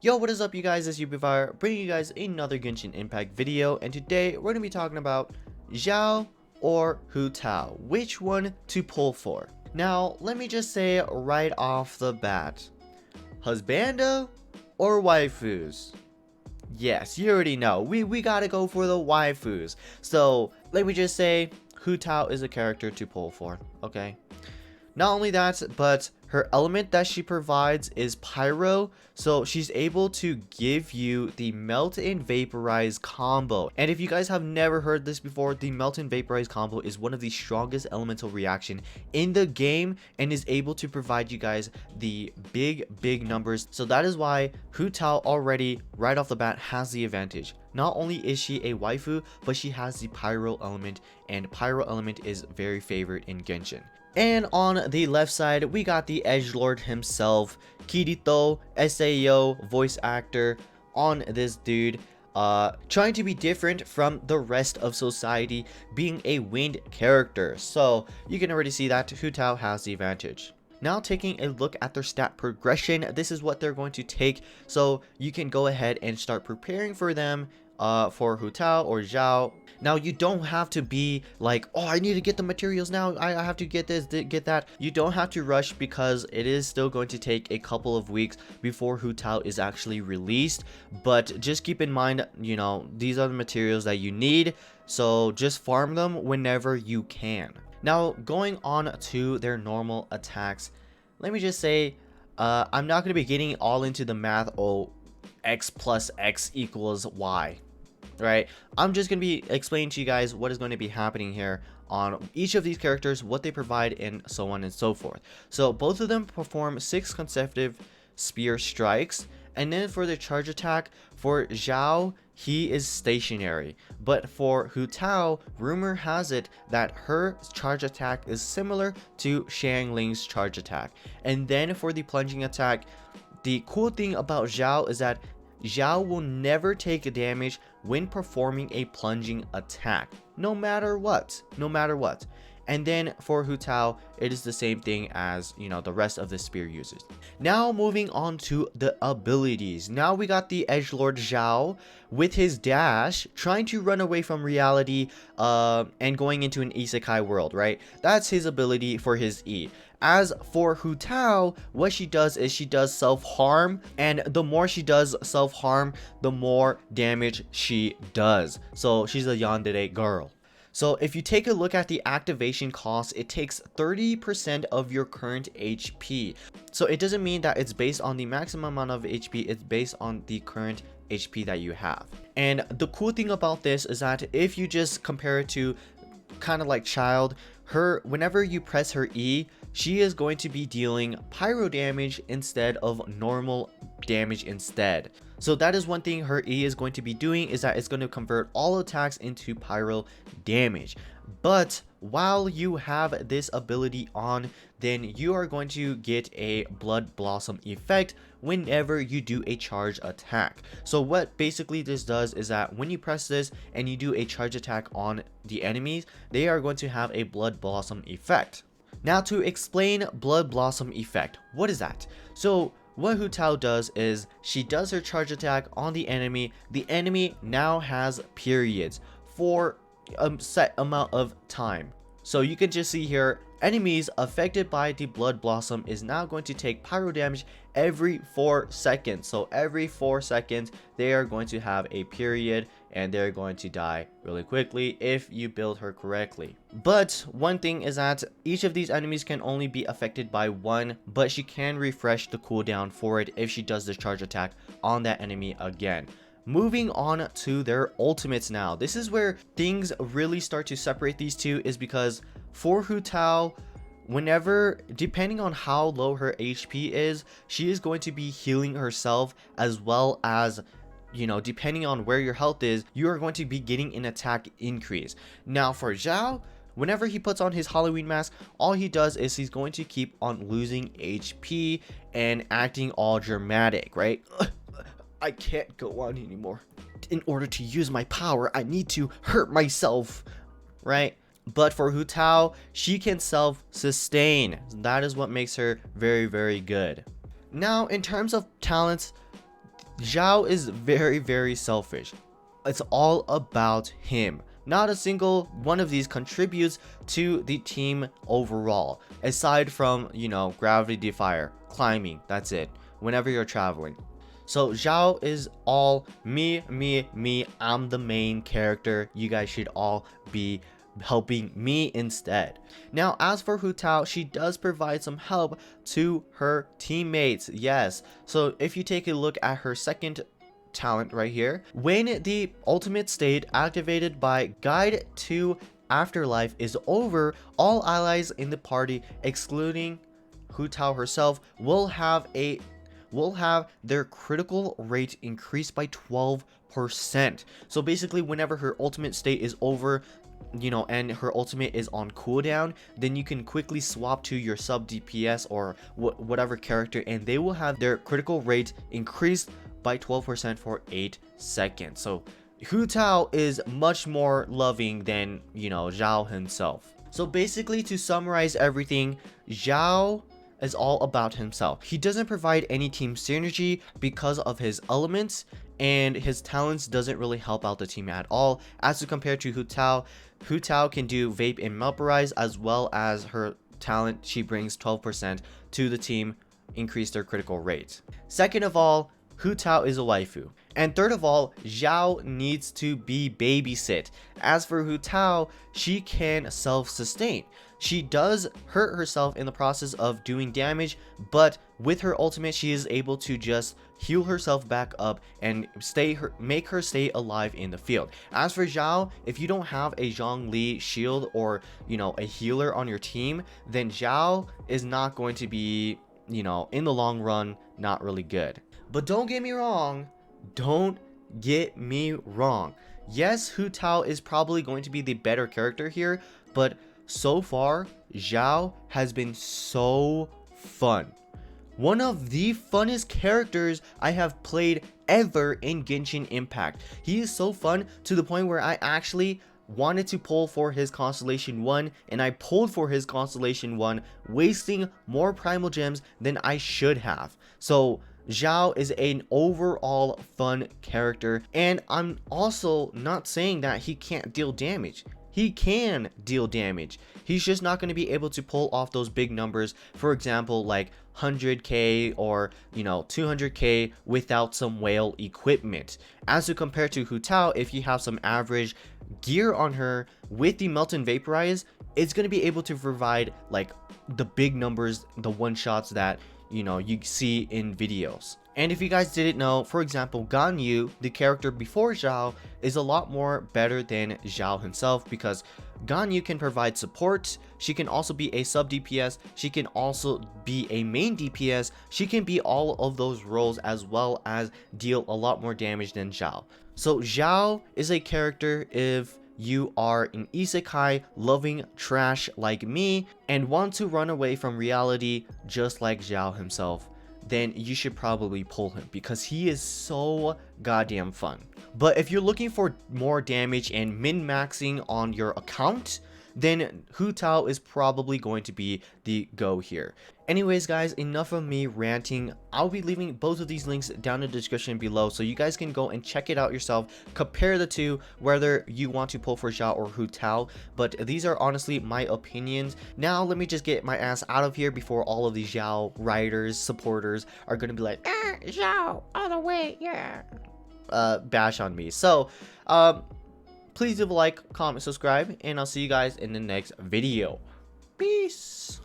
Yo, what is up you guys, it's Fire, bringing you guys another Genshin Impact video, and today we're going to be talking about Xiao or Hutao, which one to pull for. Now, let me just say right off the bat, husbando or waifus? Yes, you already know, we gotta go for the waifus. So, let me just say, Hutao is a character to pull for, okay? Not only that, but her element that she provides is pyro, so she's able to give you the melt and vaporize combo. And if you guys have never heard this before, the melt and vaporize combo is one of the strongest elemental reaction in the game and is able to provide you guys the big numbers. So that is why Hutao already right off the bat has the advantage. Not only is she a waifu, but she has the pyro element, and pyro element is very favored in Genshin. And on the left side, we got the edgelord himself, Kirito, SAO, voice actor on this dude, trying to be different from the rest of society, being a wind character. So you can already see that Hutao has the advantage. Now taking a look at their stat progression, this is what they're going to take. So you can go ahead and start preparing for them for Hutao or Xiao. Now you don't have to be like, oh, I need to get the materials now, I have to get this, get that. You don't have to rush because it is still going to take a couple of weeks before Hutao is actually released. But just keep in mind, you know, these are the materials that you need, so just farm them whenever you can. Now going on to their normal attacks, let me just say, I'm not going to be getting all into the math, oh, x plus x equals y, right? I'm just going to be explaining to you guys what is going to be happening here on each of these characters, what they provide, and so on and so forth. So both of them perform 6 consecutive spear strikes, and then for the charge attack, for Xiao, he is stationary, but for Hutao, rumor has it that her charge attack is similar to Xiangling's charge attack. And then for the plunging attack, the cool thing about Xiao is that Xiao will never take damage when performing a plunging attack, no matter what. And then for Hutao, it is the same thing as, you know, the rest of the spear users. Now moving on to the abilities. Now we got the edgelord Xiao with his dash trying to run away from reality and going into an isekai world, right? That's his ability for his E. As for Hutao, what she does is she does self-harm, and the more she does self-harm, the more damage she does. So she's a yandere girl. So if you take a look at the activation cost, it takes 30% of your current HP. So it doesn't mean that it's based on the maximum amount of HP, it's based on the current HP that you have. And the cool thing about this is that if you just compare it to kind of like Child, whenever you press her E, she is going to be dealing pyro damage instead of normal damage instead. So that is one thing her E is going to be doing, is that it's going to convert all attacks into pyro damage. But while you have this ability on, then you are going to get a blood blossom effect whenever you do a charge attack. So what basically this does is that when you press this and you do a charge attack on the enemies, they are going to have a blood blossom effect. Now to explain blood blossom effect, what is that? So what Hutao does is she does her charge attack on the enemy now has periods for a set amount of time. So you can just see here, enemies affected by the blood blossom is now going to take pyro damage every 4 seconds. So every 4 seconds they are going to have a period and they're going to die really quickly if you build her correctly. But one thing is that each of these enemies can only be affected by one, but she can refresh the cooldown for it if she does the charge attack on that enemy again. Moving on to their ultimates now. This is where things really start to separate these two, is because for Hutao, whenever, depending on how low her HP is, she is going to be healing herself, as well as, you know, depending on where your health is, you are going to be getting an attack increase. Now for Xiao, whenever he puts on his Halloween mask, all he does is he's going to keep on losing HP and acting all dramatic, right? I can't go on anymore. In order to use my power, I need to hurt myself, right? But for Hutao, she can self-sustain. That is what makes her very, very good. Now, in terms of talents, Xiao is very selfish. It's all about him. Not a single one of these contributes to the team overall, aside from, you know, gravity defier, climbing, that's it, whenever you're traveling. So Xiao is all me, I'm the main character. You guys should all be helping me instead. Now, as for Hutao, she does provide some help to her teammates. Yes. So if you take a look at her second talent right here, when the ultimate state activated by Guide to Afterlife is over, all allies in the party, excluding Hutao herself, will have their critical rate increased by 12%. So basically, whenever her ultimate state is over, you know, and her ultimate is on cooldown, then you can quickly swap to your sub DPS or whatever character, and they will have their critical rate increased by 12% for 8 seconds. So Hutao is much more loving than, you know, Xiao himself. So basically, to summarize everything, Xiao is all about himself. He doesn't provide any team synergy because of his elements, and his talents doesn't really help out the team at all. As to compare to Hutao, Hutao can do vape and vaporize, as well as her talent, she brings 12% to the team, increase their critical rate. Second of all, Hutao is a waifu. And third of all, Xiao needs to be babysit. As for Hutao, she can self-sustain. She does hurt herself in the process of doing damage, but with her ultimate, she is able to just heal herself back up and make her stay alive in the field. As for Xiao, if you don't have a Zhongli shield or, you know, a healer on your team, then Xiao is not going to be, you know, in the long run, not really good. But don't get me wrong. Yes, Hutao is probably going to be the better character here, but so far, Xiao has been so fun. One of the funnest characters I have played ever in Genshin Impact. He is so fun to the point where I actually wanted to pull for his Constellation 1, and I pulled for his Constellation 1, wasting more Primal Gems than I should have. So Xiao is an overall fun character, and I'm also not saying that he can't deal damage. He can deal damage. He's just not going to be able to pull off those big numbers, for example, like 100k or, you know, 200k without some whale equipment. As to compare to Hutao, if you have some average gear on her with the Melt and Vaporize, it's going to be able to provide like the big numbers, the one shots that, you know, you see in videos. And if you guys didn't know, for example, Ganyu, the character before Xiao, is a lot more better than Xiao himself, because Ganyu can provide support, she can also be a sub DPS, she can also be a main DPS, she can be all of those roles as well as deal a lot more damage than Xiao. So Xiao is a character if you are an isekai loving trash like me and want to run away from reality just like Xiao himself, then you should probably pull him because he is so goddamn fun. But if you're looking for more damage and min-maxing on your account, then Hutao is probably going to be the go here. Anyways guys, enough of me ranting. I'll be leaving both of these links down in the description below so you guys can go and check it out yourself, compare the two, whether you want to pull for Xiao or Hutao. But these are honestly my opinions. Now let me just get my ass out of here before all of these Xiao riders, supporters are gonna be like, Xiao all the way, yeah, bash on me. So please leave a like, comment, subscribe, and I'll see you guys in the next video. Peace.